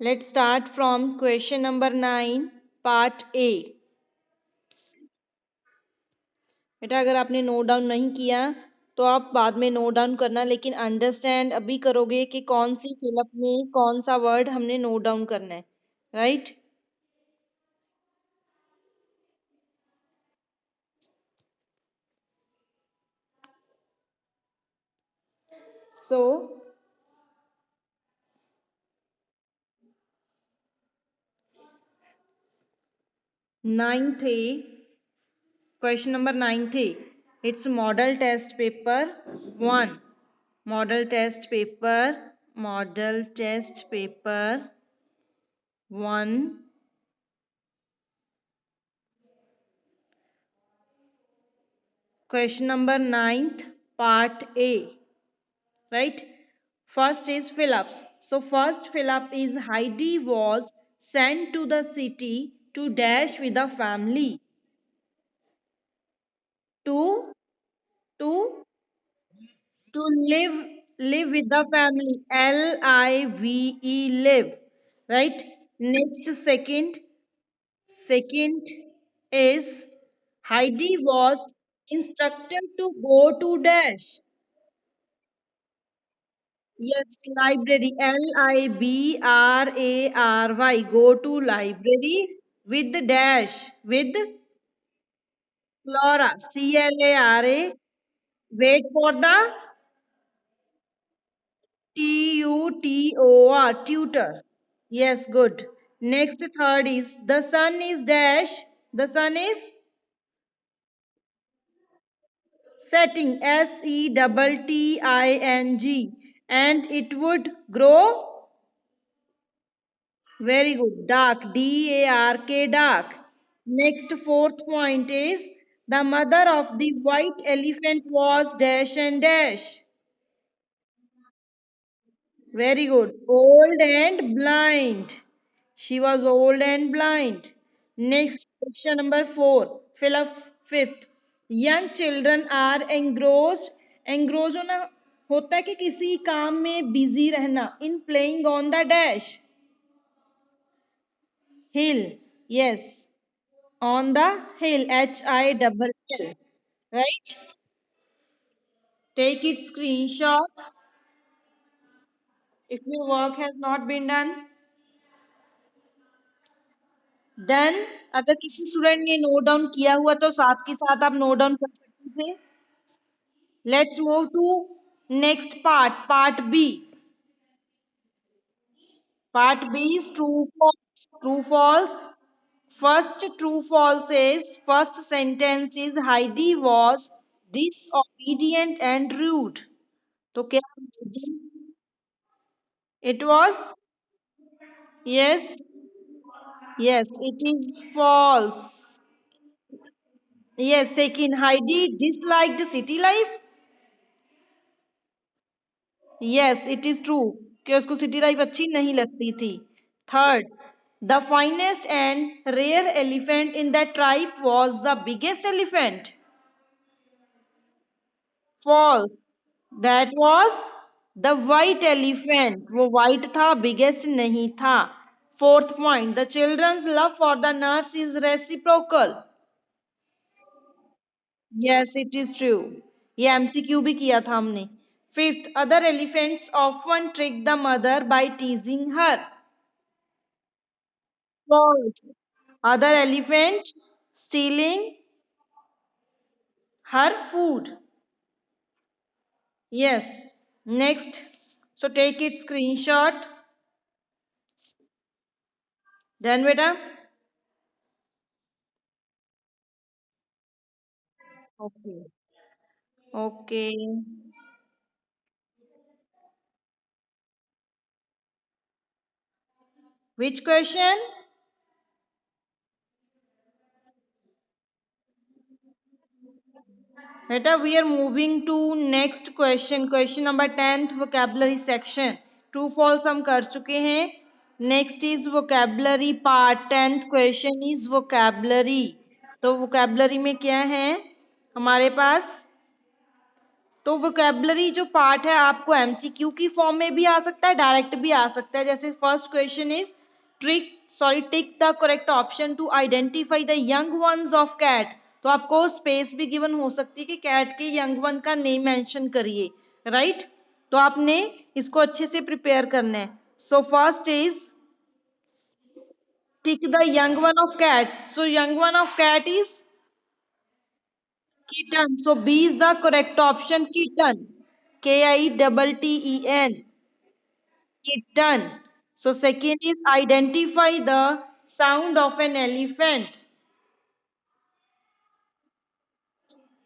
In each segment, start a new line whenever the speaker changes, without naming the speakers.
Let's start from question number 9, part A. बेटा अगर आपने नोट डाउन नहीं किया तो आप बाद में नोट डाउन करना, लेकिन अंडरस्टैंड अभी करोगे कि कौन सी फिलअप में कौन सा वर्ड हमने नोट डाउन करना है, right? So ninth A, question number 9th A, it's model test paper 1. Model test paper, model test paper 1. Question number 9th, part A, right? First is fill-ups. So first fill-up is Heidi was sent to the city to dash with the family. To to to live with the family. Live, live. Right? Next, second is Heidi was instructed to go to dash. Yes, library. Library. Go to library with the dash. With Clara. Clara. Wait for the tutor. Tutor. Yes, good. Next, third is the sun is dash. The sun is setting. Setting. And it would grow. Very good. Dark. Dark. Dark. Next, fourth point is the mother of the white elephant was dash and dash. Very good. Old and blind. She was old and blind. Next, question number 4. Fill up fifth. Young children are engrossed. Engrossed होना होता है कि किसी काम में busy रहना. In playing on the dash. Hill. Yes. On the hill. Hill. Right? Take it screenshot if your work has not been done. Done. अगर किसी स्टूडेंट ने नोट डाउन किया हुआ तो साथ के साथ आप नोट डाउन कर सकते थे. Let's move to next part, part B. Part B is true false. True false. First true false is first sentence is Heidi was disobedient and rude. तो क्या it was? Yes. Yes, it is false. Yes, second, Heidi disliked city life. Yes, it is true कि उसको city life अच्छी नहीं लगती थी. Third, the finest and rare elephant in that tribe was the biggest elephant. False. That was the white elephant. वो white था, biggest नहीं था. Fourth point, the children's love for the nurse is reciprocal. Yes, it is true. ये MCQ भी किया था हमने. Fifth, other elephants often trick the mother by teasing her. False. Other elephant stealing her food. Yes. Next. So take it screenshot. Then beta. Okay. Okay. Which question? Beta, we are moving to next question. Question number 10th vocabulary section. True false हम कर चुके हैं. Next is vocabulary part. 10th question is vocabulary. तो vocabulary में क्या है हमारे पास? तो वोकेबलरी जो पार्ट है आपको एमसीक्यू की फॉर्म में भी आ सकता है, डायरेक्ट भी आ सकता है। जैसे first question is tick the correct option to identify the young ones of cat. तो आपको स्पेस भी गिवन हो सकती है कि कैट के यंग वन का नेम मेंशन करिए, राइट। तो आपने इसको अच्छे से प्रिपेयर करना है। So first is tick the young one of cat. So young one of cat is kitten. So B is the correct option. Kitten. Kitten. Kitten. So second is identify the sound of an elephant.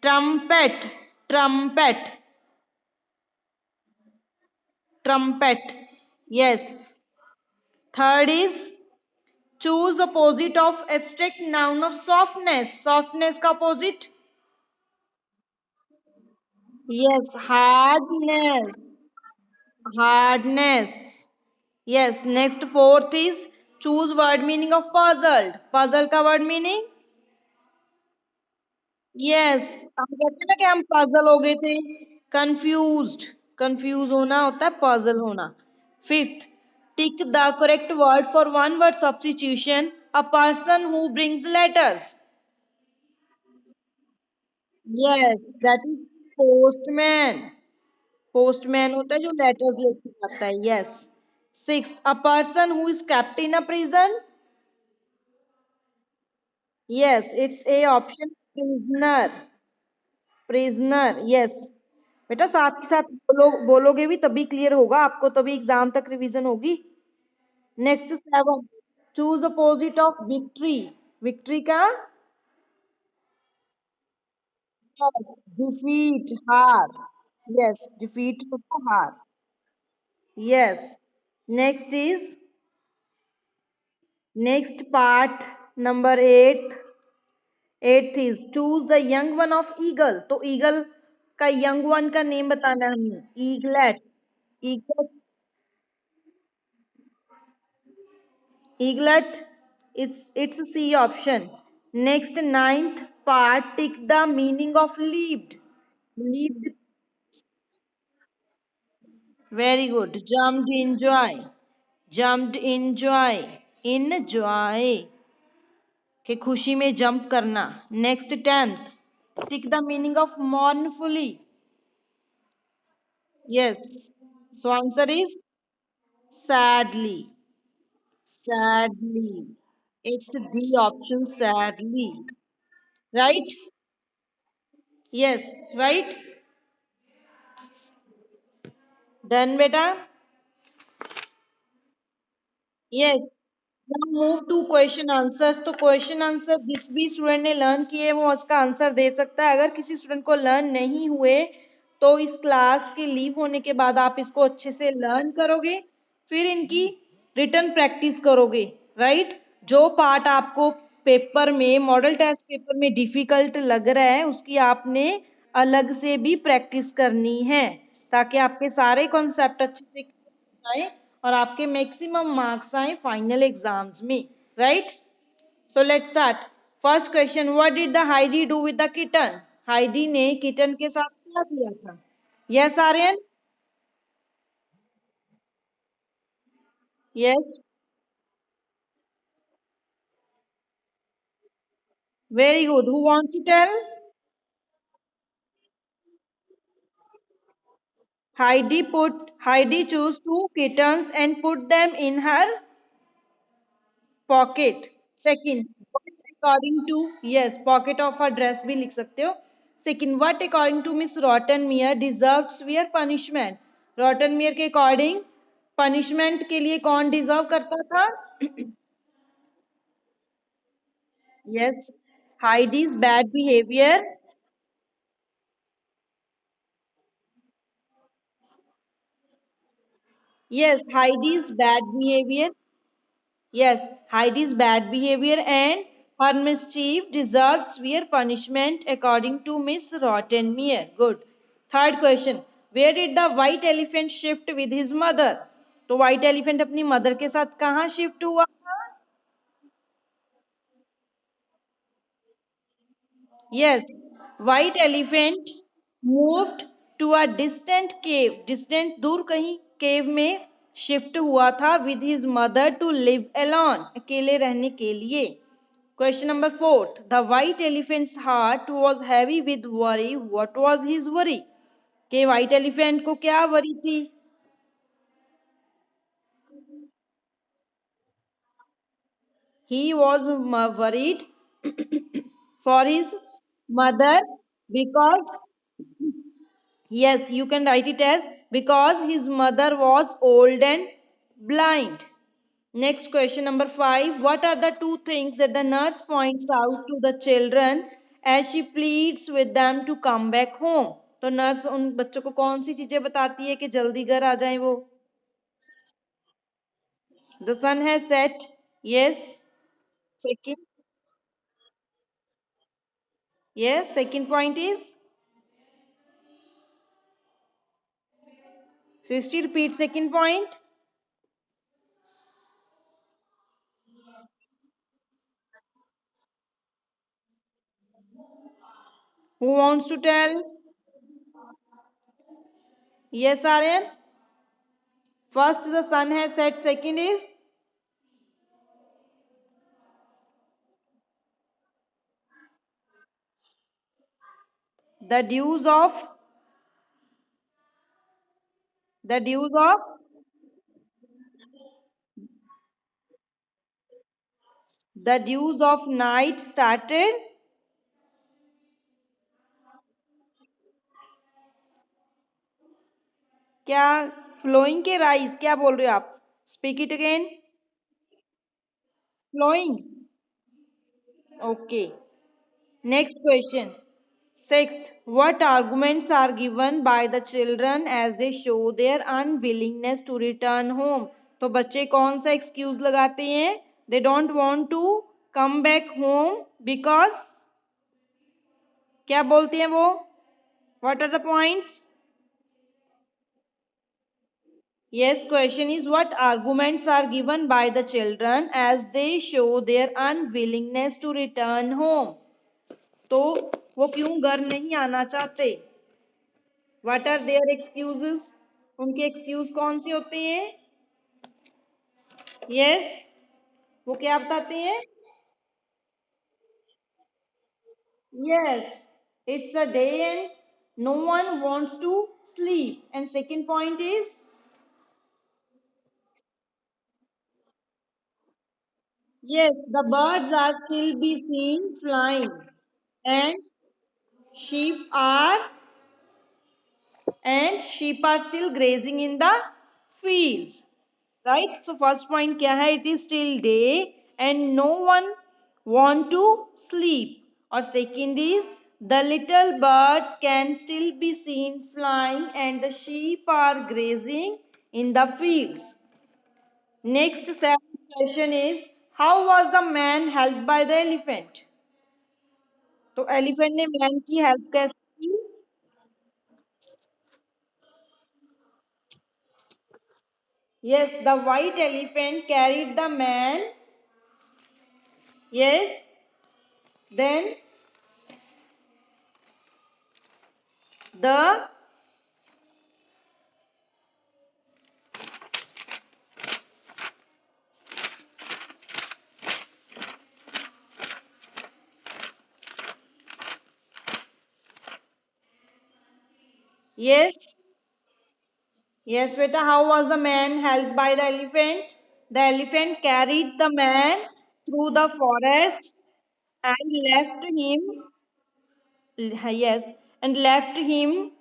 Trumpet. Trumpet. Trumpet. Yes. Third is choose opposite of abstract noun of softness. Softness का opposite. Yes. Hardness. Hardness. Yes, next fourth is choose word meaning of puzzled. Puzzle का word meaning? Yes, हम कहते हैं ना कि हम puzzle हो गए थे, confused. Confuse होना होता है puzzle होना. Fifth, tick the correct word for one word substitution. A person who brings letters. Yes, that is postman. Postman होता है जो letters लेके आता है. Yes. Sixth, a person who is kept in a prison. Yes, it's a option prisoner. Prisoner. Yes. बेटा साथ के साथ बोलोगे भी तभी क्लियर होगा आपको, तभी एग्जाम तक रिवीजन होगी। Next 7, choose opposite of victory. Victory का डिफीट, हार। यस, डिफीट होता हार। Yes. Next is next part number 8। Eighth is choose the young one of eagle. तो ईगल का यंग वन का नेम बताना है हमें। Eaglet. Eaglet. Eaglet. It's C option. Next ninth part tick the meaning of leaped. Leaped. Very good. Jumped in joy. Jumped in joy. In joy के खुशी में jump करना। Next tenth tick the meaning of mournfully. Yes, so answer is sadly. Sadly. It's D option, sadly. Right? Yes, right? Done, beta? Yes. Now move to question answers. तो question answer जिस भी student ने learn किए वो उसका answer दे सकता है। अगर किसी स्टूडेंट को लर्न नहीं हुए तो इस क्लास के लीव होने के बाद आप इसको अच्छे से लर्न करोगे, फिर इनकी रिटर्न प्रैक्टिस करोगे, राइट। जो पार्ट आपको पेपर में, मॉडल टेस्ट पेपर में डिफिकल्ट लग रहा है उसकी आपने अलग से भी प्रैक्टिस करनी है, ताकि आपके सारे कॉन्सेप्ट अच्छे से आए और आपके मैक्सिमम मार्क्स आए फाइनल एग्जाम्स में, right. So let's start. First question, what did the Heidi do with the kitten. Heidi ने किटन के साथ क्या किया था? Yes Aryan. Yes, very good. Who wants to tell? Heidi chose two kittens and put them in her pocket. Second, what according to, yes, pocket of her dress भी लिख सकते हो। Second, what according to Miss Rottenmeier deserved severe punishment? Rottenmeier के according punishment के लिए कौन deserve करता था? Yes, Heidi's bad behavior. Yes, Heidi's bad behavior. Yes, Heidi's bad behavior and her mischief deserved severe punishment according to Miss Rottenmeier. Good. Third question. Where did the white elephant shift with his mother? तो white elephant अपनी mother के साथ कहाँ shift हुआ था? Yes, white elephant moved to a distant cave, distant दूर कहीं cave में शिफ्ट हुआ था with his mother to live alone, अकेले रहने के लिए। Question number fourth, the white elephant's heart was heavy with worry, what was his worry? के वाइट एलिफेंट को क्या वरी थी? He was worried for his mother because, yes, you can write it as because his mother was old and blind. Next question number 5. What are the two things that the nurse points out to the children as she pleads with them to come back home? तो nurse उन बच्चों को कौन सी चीजें बताती है कि जल्दी घर आ जाएं वो? The sun has set. Yes. Second. Yes. Second point is. Srishti, repeat second point. Who wants to tell? Yes, Aryan. First, the sun has set. Second is the dews of the dews of the dews of night started. क्या flowing के rise क्या बोल रहे हो आप? Speak it again. Flowing. Okay. Next question. Sixth, what arguments are given by the children as they show their unwillingness to return home? तो बच्चे कौन सा excuse लगाते हैं? They don't want to come back home because क्या बोलते हैं वो? What are the points? Yes, question is what arguments are given by the children as they show their unwillingness to return home? तो वो क्यों घर नहीं आना चाहते? What are their excuses? उनके एक्सक्यूज कौन से होते हैं? यस, वो क्या बताते हैं? Yes, it's a day and no one wants to sleep. And second point is yes, the birds are still be seen flying and sheep are sheep are still grazing in the fields. Right? So first point क्या है? It is still day and no one want to sleep. और second is the little birds can still be seen flying and the sheep are grazing in the fields. Next seventh question is how was the man helped by the elephant? तो elephant ने man की help कैसे की? Yes, the white elephant carried the man. Yes, then the yes. Yes, beta, how was the man helped by the elephant? The elephant carried the man through the forest and left him, yes, and left him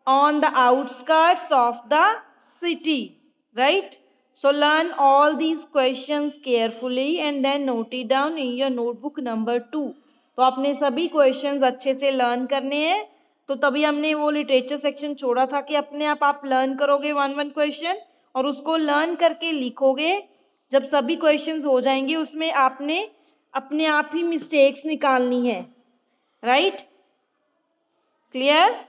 on the outskirts of the city, right? So learn all these questions carefully and then note it down in your notebook number 2. तो आपने सभी questions अच्छे से learn करने हैं। तो तभी हमने वो लिटरेचर सेक्शन छोड़ा था कि अपने आप लर्न करोगे वन वन क्वेश्चन और उसको लर्न करके लिखोगे। जब सभी क्वेश्चंस हो जाएंगे उसमें आपने अपने आप ही मिस्टेक्स निकालनी है, राइट? क्लियर?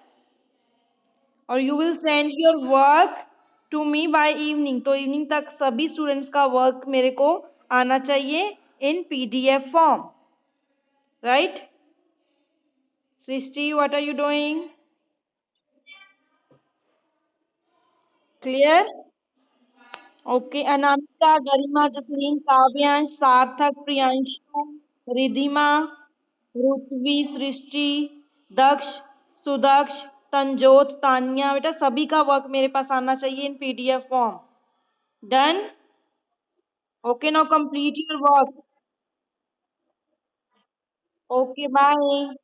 और you will send your work to me by evening. तो इवनिंग तक सभी स्टूडेंट्स का वर्क मेरे को आना चाहिए in PDF form, right? Srishti, what are you doing? Clear? Okay, Anamika, Garima, Jasleen, Kavyansh, Sarthak, Priyanshu, Ridhima, Ritvi, सृष्टि, दक्ष, सुदक्ष, तंजोत, तानिया, बेटा सभी का वर्क मेरे पास आना चाहिए in PDF form. Done? Okay, now complete your work. Okay, bye.